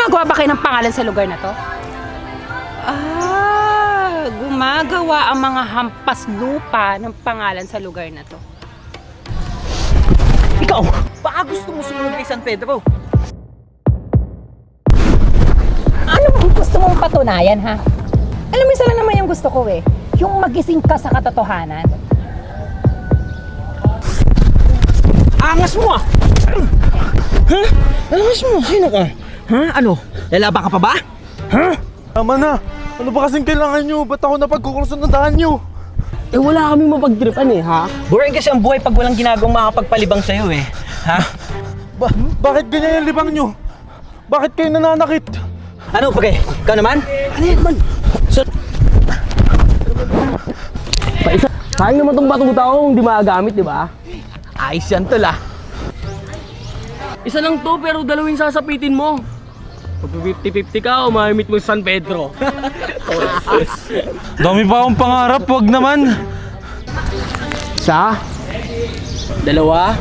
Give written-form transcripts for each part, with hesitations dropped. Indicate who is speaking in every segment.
Speaker 1: Gumagawa ba kayo ng pangalan sa lugar na to? Gumagawa ang mga hampas lupa ng pangalan sa lugar na to.
Speaker 2: Ikaw, baka gusto mo sumunod kay San Pedro?
Speaker 1: Ano bang gusto mong patunayan, ha? Alam mo, isa lang naman yung gusto ko eh. Yung magising ka sa katotohanan.
Speaker 2: Angas mo ah! Ha? Angas mo? Sino ka? Ha? Ano? Lalaban ka pa ba? Ha?
Speaker 3: Tama na! Ano ba kasing kailangan nyo? Ba't ako napagkukursunadahan nyo?
Speaker 4: Eh wala kaming mapagtripan eh, ha?
Speaker 2: Boring kasi ang buhay pag walang ginagawang makakapagpalibang sa'yo eh. Ha?
Speaker 3: Bakit ganyan yung libang nyo? Bakit kayo nananakit?
Speaker 2: Ano, Pagay? Ikaw naman?
Speaker 4: Ano yan man? Sayang naman tong batuta ko kung di magagamit, di ba?
Speaker 2: Ayos yan tol ah.
Speaker 4: Isa lang to pero dalawin sasapitin mo. Pag 50-50 ka, umamit mo sa San Pedro.
Speaker 3: Dami pa akong pangarap, wag naman!
Speaker 4: Isa, dalawa,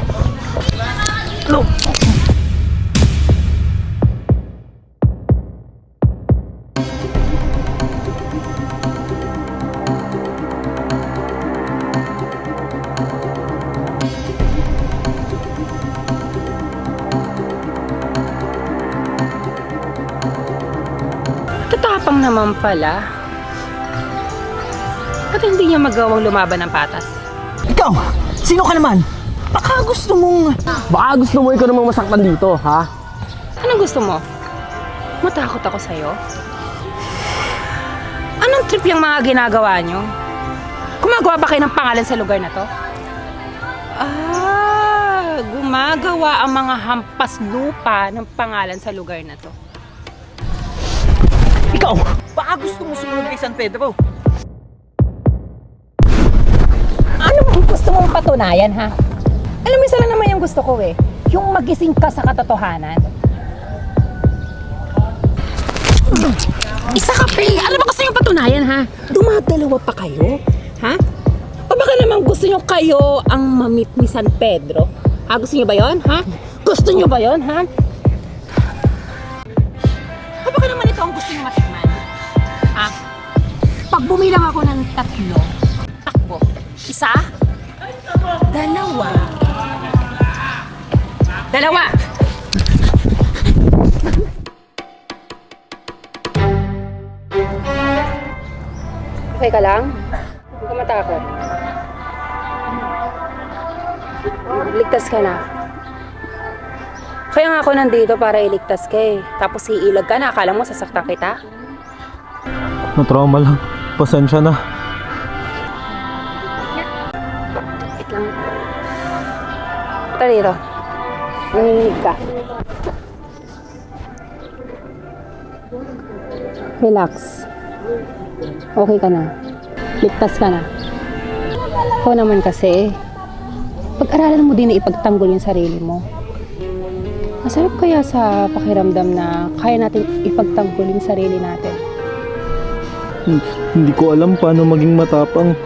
Speaker 1: Tatapang naman pala. Ba't hindi niya magawang lumaban ng patas?
Speaker 2: Ikaw, sino ka naman? Baka gusto mong...
Speaker 4: baka gusto mo ikaw namang masaktan dito, ha?
Speaker 1: Anong gusto mo? Matakot ako sa'yo? Anong trip yung mga ginagawa nyo? Gumagawa ba kayo ng pangalan sa lugar na to? Gumagawa ang mga hampas lupa ng pangalan sa lugar na to.
Speaker 2: Ikaw, baka gusto mo sumunod kay San Pedro?
Speaker 1: Ano bang gusto mong patunayan, ha? Alam mo, isa lang naman yung gusto ko eh. Yung magising ka sa katotohanan. Isa ka, pre! Ano ba gusto yung patunayan, ha? Dumadalawa pa kayo? Ha? O baka naman gusto nyo kayo ang mamit ni San Pedro? Ha? Gusto nyo ba yon, ha? Gusto nyo ba yon, ha? O baka naman ito ang gusto nyo matikman? Ha? Pag bumilang ako ng 3, takbo. 1, 2. 2. Okay ka lang? Huwag ka matakot. Ligtas ka na. Kaya nga ako nandito para iligtas ka eh. Tapos iilag ka na. Akala mo sasaktan kita?
Speaker 3: Na-trauma lang. Pasensya na.
Speaker 1: Wait lang. Tara dito. Nanginig ka. Relax. Okay ka na. Ligtas ka na. Ako naman kasi, pag-aralan mo din na ipagtanggol yung sarili mo. Masarap kaya sa pakiramdam na kaya natin ipagtanggol yung sarili natin.
Speaker 3: Hindi ko alam paano maging matapang.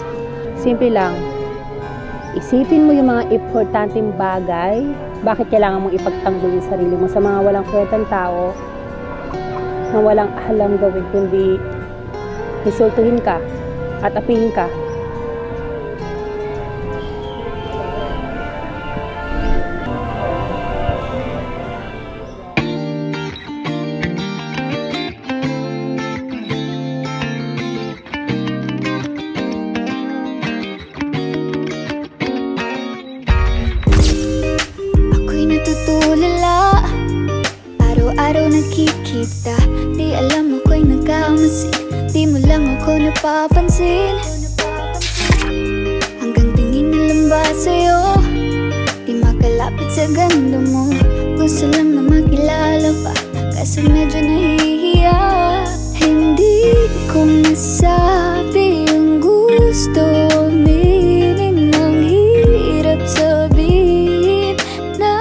Speaker 1: Simple lang. Isipin mo yung mga importanteng bagay. Bakit kailangan mong ipagtanggol yung sarili mo sa mga walang kwentang tao na walang alam gawin kundi insultuhin ka at apihin ka.
Speaker 5: Ako'y natutulala, araw-araw nakikita. Di alam ako'y nagkamasi, di mo lang ako napapansin. Hanggang tingin na lang ba sa'yo, di makalapit sa ganda mo. Gusto lang na makilala pa, kaso medyo nahihiya. Hindi ko masabi yung gusto, aminin ang hirap sabihin na.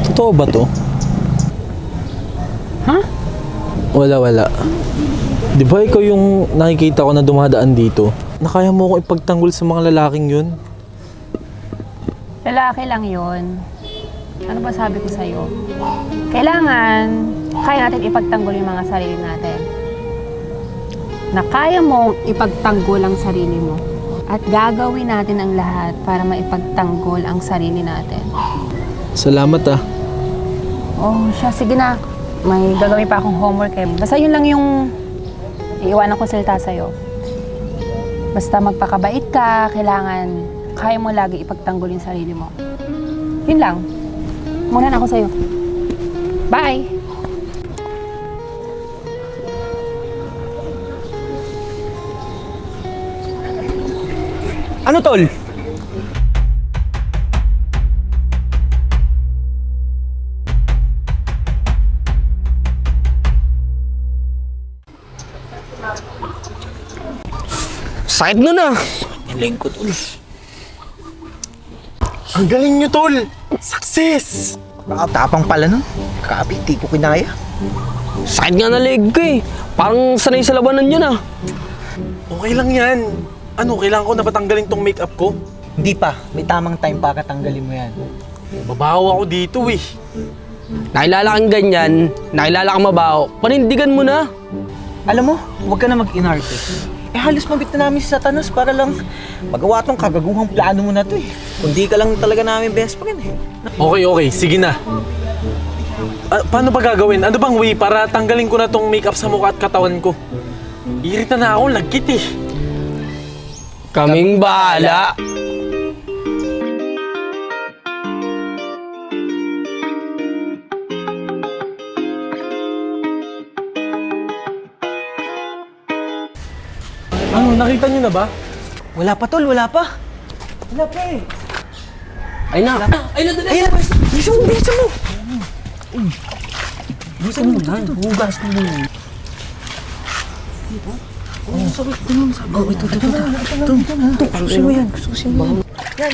Speaker 3: Totoo ba to?
Speaker 1: Ha?
Speaker 3: Wala. Di ba ikaw yung nakikita ko na dumadaan dito? Nakaya mo akong ipagtanggol sa mga lalaking yun?
Speaker 1: Lalaki lang yun. Ano ba sabi ko sa'yo? Kailangan, kaya natin ipagtanggol yung mga sarili natin. Na kaya mong ipagtanggol ang sarili mo. At gagawin natin ang lahat para maipagtanggol ang sarili natin.
Speaker 3: Salamat ah.
Speaker 1: Oh, siya, sige na. May gagawin pa akong homework eh. Basta yun lang yung iiwanan ko salita sa'yo. Basta magpakabait ka, kailangan kaya mo lagi ipagtanggol yung sarili mo. Yun lang. Muna na ako sa'yo. Bye!
Speaker 2: Ano, tol?
Speaker 4: Sakit nun ah.
Speaker 2: Lingkod, tol. Ang galing nyo, tol! Success! Baka tapang pala nun. Grabe, di ko kinaya.
Speaker 4: Sakit nga na leg ko eh. Parang sanay sa labanan yun ah.
Speaker 3: Okay lang yan. Ano, kailangan ko na patanggalin tong makeup ko?
Speaker 2: Hindi pa. May tamang time para tanggalin mo yan.
Speaker 3: Babaho ako dito eh.
Speaker 4: Nakilala kang ganyan, nakilala kang mabaho, panindigan mo na.
Speaker 2: Alam mo, huwag ka na mag-inarte. Halos mabit na namin si Satanas para lang magawa tong kagaguhang plano mo na to eh. Kundi ka lang talaga namin best friend eh.
Speaker 3: Okay, sige na. Paano ba gagawin? Ano bang way para tanggalin ko na tong makeup sa mukha at katawan ko? Irita na ako, lagkit eh.
Speaker 4: Kaming bahala.
Speaker 3: Ano, nakita niyo na ba?
Speaker 2: Wala pa, tol, wala pa. Wala pa eh.
Speaker 4: Ay na. Ay na, dali.
Speaker 2: Ayun, bisa mo, bisa mo. Bisa mo na, hugas na mo. Susi mo yan, susi mo yan. Yan.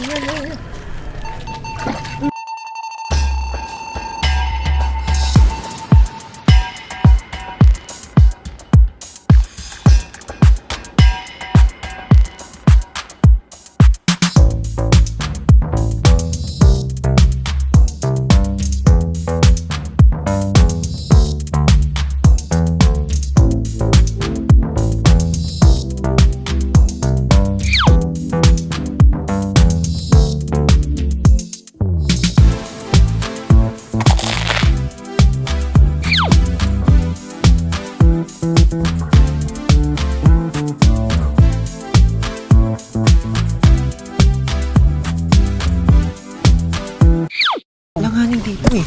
Speaker 2: Langanin dito eh.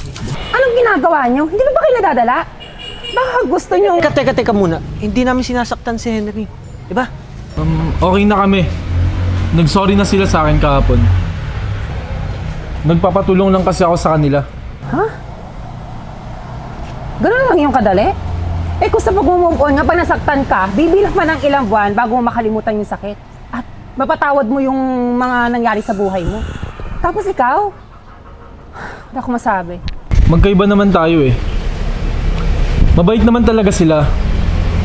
Speaker 1: Anong ginagawa niyo? Hindi ba kayo nadadala? Baka gusto niyo...
Speaker 2: Teka muna. Hindi namin sinasaktan si Henry. Diba?
Speaker 3: Okay na kami. Nag-sorry na sila sa akin kahapon. Nagpapatulong lang kasi ako sa kanila.
Speaker 1: Ha? Ganun lang yung kadali? Eh kung sa pag-move on nga, pag nasaktan ka, bibilang pa ng ilang buwan bago mo makalimutan yung sakit. At mapatawad mo yung mga nangyari sa buhay mo. Tapos ikaw, wala akong masabi.
Speaker 3: Magkaiba naman tayo eh. Mabait naman talaga sila.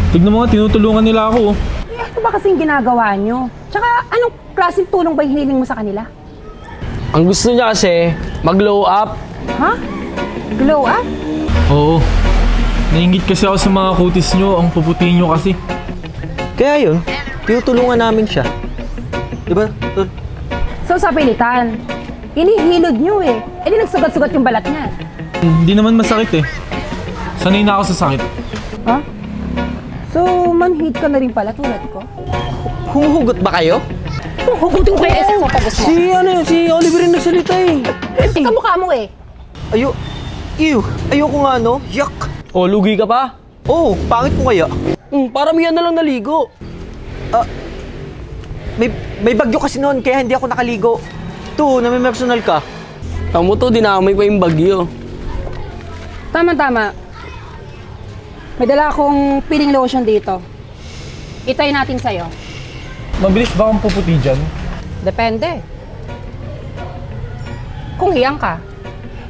Speaker 3: Tignan mo nga, tinutulungan nila ako.
Speaker 1: Eh, ano ba kasing ginagawa nyo? Tsaka, anong klaseng tulong ba yung hiniling mo sa kanila?
Speaker 4: Ang gusto niya kasi, mag-glow up.
Speaker 1: Ha? Glow up?
Speaker 3: Oo. Nainggit kasi ako sa mga kutis nyo. Ang puputi nyo kasi.
Speaker 2: Kaya yun, tinutulungan namin siya. Diba, tol?
Speaker 1: So sa pilitan, hinihilod nyo eh. Eh di nagsugat-sugat yung balat niya.
Speaker 3: Hindi naman masakit eh. Sanay na ako sa sakit.
Speaker 1: Ha? So, manhid ka na rin pala tulad ko?
Speaker 2: Humuhugot ba kayo?
Speaker 1: Hugutin ko yung essence mo pagos mo.
Speaker 2: Si Oliver yung nagsalita eh.
Speaker 1: Ika mukha mo eh.
Speaker 2: Ayoko nga no, yak.
Speaker 4: O, lugi ka pa?
Speaker 2: Oh, pangit mo kaya?
Speaker 4: Paramihan na lang naligo.
Speaker 2: May bagyo kasi noon kaya hindi ako nakaligo. To, nami-personal ka.
Speaker 4: Tamo to, dinamay pa yung bagyo.
Speaker 1: Tama-tama. May dala akong peeling lotion dito. Itay natin sa'yo.
Speaker 3: Mabilis ba akong puputi dyan?
Speaker 1: Depende. Kung hiyang ka.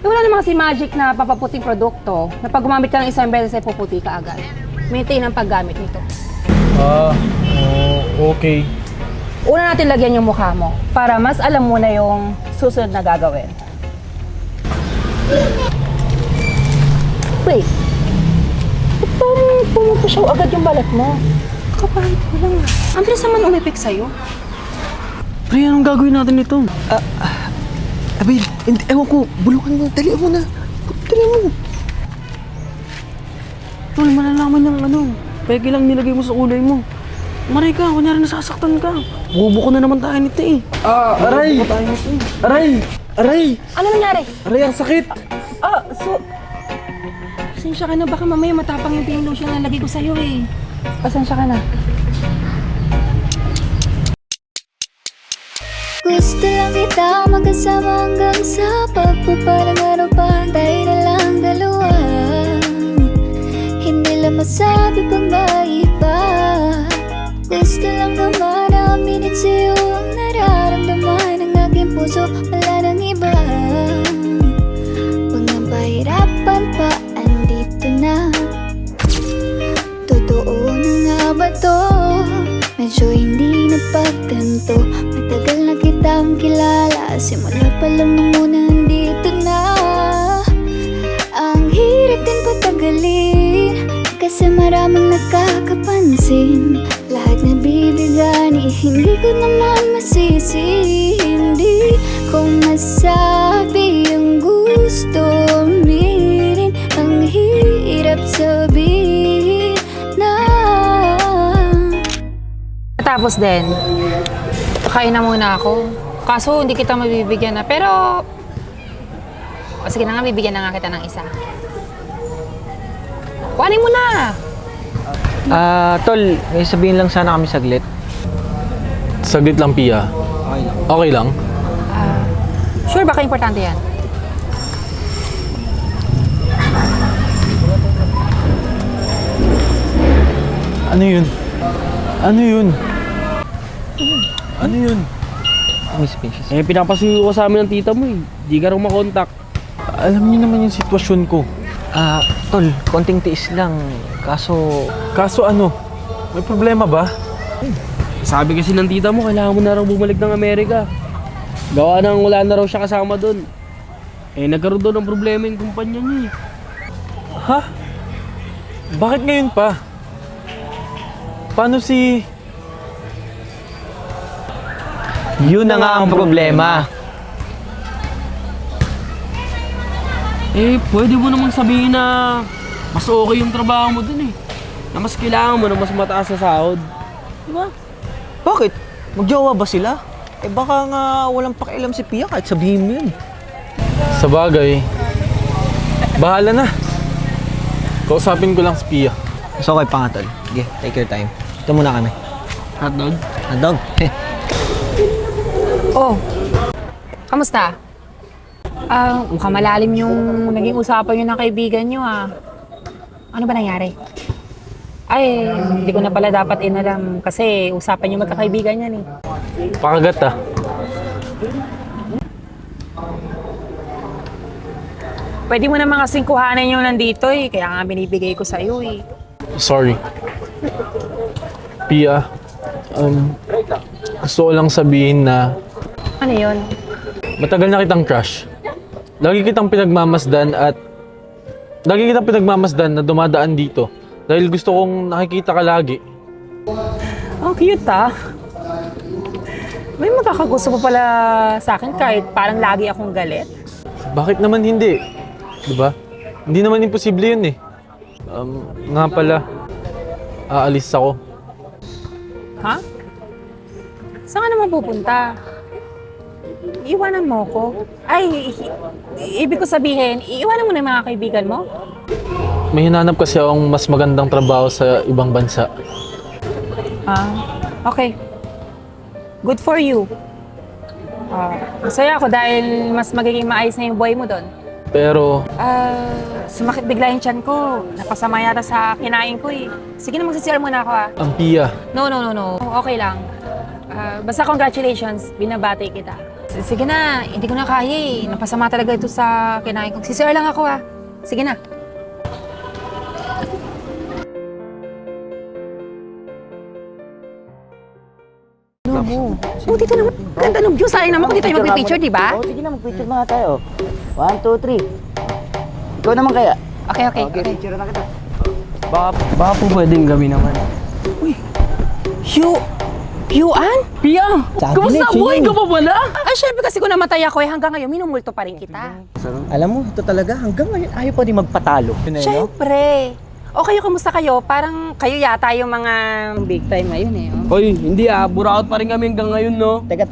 Speaker 1: Eh, wala namang si Magic na papaputing produkto na pag gumamit ka ng isang beses ay puputi ka agad. Maintain ang paggamit nito.
Speaker 3: Okay.
Speaker 1: Una natin lagyan yung mukha mo para mas alam mo na yung susunod na gagawin. Wait. Ba't parang pumupusaw agad yung balat mo? Kapahit ko lang ah. Ang bilis naman umipik sa'yo.
Speaker 4: Pre, anong gagawin natin nito?
Speaker 2: Abel, ewan ko, bulungan mo, dali mo na. Dali mo.
Speaker 4: Tol, malalaman yung ano. Peke lang nilagay mo sa kulay mo. Maray ka, kunyari nasasaktan ka. Bubo ko na naman tayo nito eh.
Speaker 3: Aray! Aray! Aray!
Speaker 1: Ano nangyari?
Speaker 3: Aray, ang sakit!
Speaker 1: Pasensya ka na, baka mamaya matapang yung pain lotion na lagay ko sa'yo eh. Pasensya ka na.
Speaker 5: Gusto lang kita magkasama hanggang sa pagpapalang araw pa. Tayo na lang dalawa. Hindi lang masabi pag maiba. Gusto lang naman aminin sa'yo ang nararamdaman ng aking puso. Wala nang iba. Huwag nang pahirapan pa, andito na. Totoo na nga ba to? Medyo hindi napagtanto. Matagal na kitang kilala. Simula pa lang nung muna andito na. Ang hirap din patagalin kasi maraming nakakapansin. Lahat na bibigani, hindi ko naman masisi. Hindi ko masabi ang gusto aminin. Ang hirap sabihin na.
Speaker 1: Tapos din, kain na muna ako. Kaso hindi kita mabibigyan na. Pero, o sige na nga, bibigyan na nga kita ng isa. Kuhanin mo na!
Speaker 2: Tol, may sabihin lang sana kami saglit.
Speaker 3: Saglit lang, Pia. Okay lang?
Speaker 1: Sure, baka importante yan.
Speaker 3: Ano yun? Ano yun? Ano yun?
Speaker 2: Miss Pinches.
Speaker 4: Eh, pinapasuyo ko sa amin ng tita mo eh. Di ka rin makontak.
Speaker 3: Alam niyo naman yung sitwasyon ko.
Speaker 2: Tol, konting tiis lang. Kaso,
Speaker 3: Kaso ano? May problema ba?
Speaker 4: Sabi kasi ng tita mo, kailangan mo na raw bumalik ng Amerika. Gawa nang wala na raw siya kasama doon. Eh, nagkaroon doon ng problema yung kumpanya niya eh.
Speaker 3: Ha? Bakit ngayon pa? Paano si...
Speaker 2: yun na nga ang problema.
Speaker 4: Eh, pwede mo namang sabihin na mas okay yung trabaho mo dun eh. Na mas kailangan mo na mas mataas na sahod. Diba?
Speaker 2: Bakit? Magjowa ba sila? Eh baka nga walang pakialam si Pia kahit sabihin mo yun.
Speaker 3: Sa bagay, bahala na. Kausapin ko lang si Pia.
Speaker 2: So okay pa nga, Tol. Sige, take your time. Ito muna kami.
Speaker 4: Hotdog?
Speaker 2: Hotdog.
Speaker 1: Oh, kamusta? Mukhang malalim yung naging usapan nyo ng kaibigan nyo ah. Ano ba nangyari? Ay, hindi ko na pala dapat inalam kasi usapan nyo magkakaibigan yan eh.
Speaker 3: Pakagat ah.
Speaker 1: Pwede mo naman kasing kuhanan yung nandito eh, kaya nga binibigay ko sa'yo eh.
Speaker 3: Sorry. Pia, gusto ko lang sabihin na
Speaker 1: Ano yun?
Speaker 3: matagal na kitang crush. Lagi kitang pinagmamasdan na dumadaan dito dahil gusto kong nakikita ka lagi.
Speaker 1: Oh, cute ah. May magkakagusto pa pala sa akin kahit parang lagi akong galit.
Speaker 3: Bakit naman hindi? Diba? Hindi naman imposible yun eh. Nga pala, aalis ako.
Speaker 1: Ha? Saan ka naman pupunta? Iiwanan mo ko? Ay, ibig ko sabihin, iiwanan mo na yung mga kaibigan mo?
Speaker 3: May hinanap kasi akong mas magandang trabaho sa ibang bansa.
Speaker 1: Okay. Good for you. Masaya ako dahil mas magiging maayos na yung buhay mo doon.
Speaker 3: Pero,
Speaker 1: Sumakit bigla yung tiyan ko. Napasama yata sa kinain ko eh. Sige na, magsisir muna ako ah.
Speaker 3: ang Pia,
Speaker 1: No. Okay lang. Basta congratulations, binabati kita. Sige na, hindi ko na kaya eh. Napasama talaga ito sa kinain ko. Sisir lang ako ah. Sige na. Oh, dito naman. Ganda ng view. Sayang naman kung dito tayo magpipicture, di ba?
Speaker 6: Sige na, mag-picture na nga tayo. 1, 2, 3.
Speaker 2: Ikaw naman kaya?
Speaker 1: Okay, okay, okay.
Speaker 2: Picture na kita.
Speaker 4: Baka po pwedeng gabi naman.
Speaker 1: Yuan?
Speaker 4: Pia!
Speaker 2: Sabi
Speaker 4: Kamusta?
Speaker 2: na,
Speaker 4: Buhay
Speaker 2: Chino.
Speaker 4: ka pa pala?
Speaker 1: Ay, syempre kasi kung namatay ako hanggang ngayon, minumulto pa rin kita.
Speaker 2: Alam mo, ito talaga, hanggang ngayon ayaw pa din magpatalo. Yun na yun, no?
Speaker 1: Syempre. O kayo, kamusta kayo? Parang kayo yata yung mga big time ngayon eh. Oh.
Speaker 4: Hoy, hindi buraot pa rin kami hanggang ngayon, no?
Speaker 2: Teka.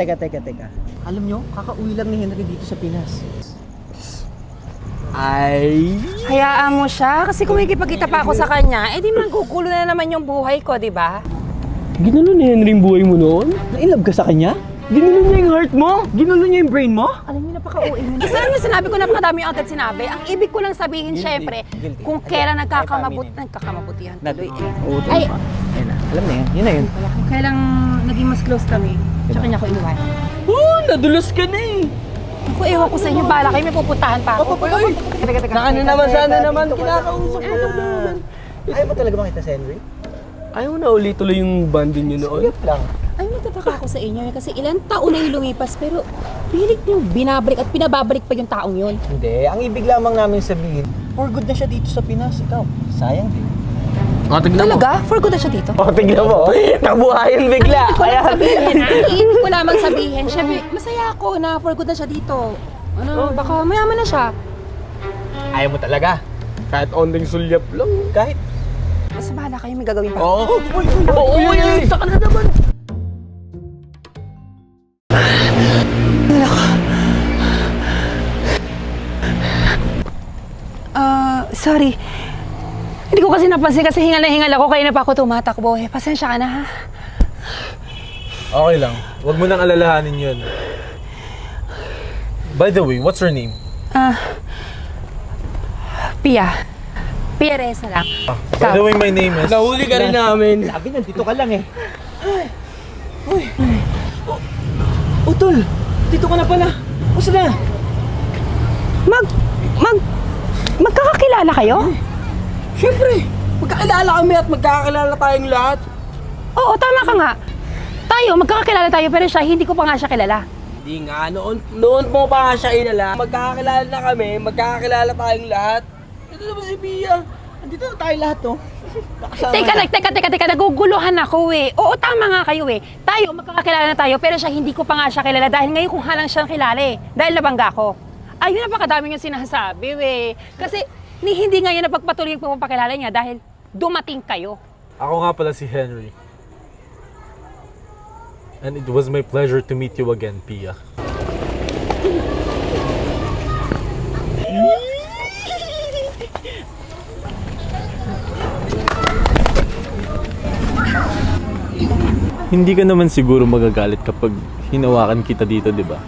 Speaker 2: Alam nyo, kakauwi lang ni Henry dito sa Pinas.
Speaker 4: Ay...
Speaker 1: Hayaan mo siya kasi kung makikipagkita pa ako sa kanya, eh di magugulo na naman yung buhay ko, di ba?
Speaker 4: Ginulo ni Henry yung buhay mo noon?
Speaker 2: Na-inlove ka sa kanya?
Speaker 4: Ginulo niya yung heart mo?
Speaker 2: Ginulo niya yung brain mo?
Speaker 1: Alam niyo, napaka-uwi niyo. Kasi alam niyo, sinabi ko napakadami yung agad sinabi. Ang ibig ko lang sabihin, syempre,
Speaker 2: Guilty.
Speaker 1: kung kailan nagkakamabutihan tuloy. Ay,
Speaker 2: Ayun na, alam na yun. Yun na yun.
Speaker 1: kung kailan naging mas close kami, tsaka niya ako inuwan.
Speaker 4: Nadulas ka na eh!
Speaker 1: Ako, ewan ko sa inyo, bala kayo, may pupuntahan pa ako.
Speaker 2: Teka.
Speaker 4: Na ano naman sana naman, kinakausap ko lang naman.
Speaker 2: Ayaw mo talaga makita si Henry?
Speaker 4: Ayaw na ulit tuloy yung banding nyo noon.
Speaker 2: Uyap lang.
Speaker 1: Ay, nagtataka ako sa inyo kasi ilang taon na yung lumipas, pero pilit niyo binabalik at pinababalik pa yung taong yun.
Speaker 2: Hindi, ang ibig lamang namin sabihin, for good na siya dito sa Pinas. Ikaw, sayang din.
Speaker 4: Tignan mo.
Speaker 1: Talaga? For good na siya dito?
Speaker 2: Tignan mo, nabuhayan bigla.
Speaker 1: Ibig ko lang sabihin, ibig ko lamang sabihin, syempre, masaya ako na for good na siya dito. Ano, baka mayaman na siya.
Speaker 2: Ayaw mo talaga?
Speaker 4: Kahit onting sulyap lang.
Speaker 2: Kahit.
Speaker 1: Basta bahala kayo, may gagawin pa.
Speaker 4: Oo! Oo! Saka na naman!
Speaker 1: Sorry. Hindi ko kasi napansin kasi hingal na hingal ako kaya na pa ako tumatakbo eh. Pasensya ka na ha.
Speaker 3: Okay lang. Huwag mo nang alalahanin yun. By the way, what's your name?
Speaker 1: Pia. Pia Reza lang.
Speaker 3: By the way, my name is...
Speaker 4: Nahuli ka rin namin.
Speaker 2: Sabi, nandito ka lang eh. Uy. Utol, dito ka na pala. Gusto na?
Speaker 1: Magkakakilala kayo?
Speaker 4: Siyempre! Magkakilala kami at magkakilala tayong lahat.
Speaker 1: Oo, tama ka nga. Tayo, magkakakilala tayo pero siya, hindi ko pa nga siya kilala.
Speaker 4: Hindi nga, noon mo pa nga siya ilala. Magkakilala na kami, magkakilala tayong lahat. Ito naman si Pia.
Speaker 2: Andito na tayo lahat, oh.
Speaker 1: Teka, naguguluhan ako eh. Oo, tama nga kayo eh. Tayo, magkakakilala na tayo pero siya, hindi ko pa nga siya kilala dahil ngayon kung halang siyang kilala eh. Dahil nabangga ko. Ayun, napakadami yung sinasabi eh. Kasi hindi ngayon napagpatuloy yung pagpapakilala niya dahil dumating kayo.
Speaker 3: Ako nga pala si Henry. And it was my pleasure to meet you again, Pia. Hindi ka naman siguro magagalit kapag hinawakan kita dito, di ba?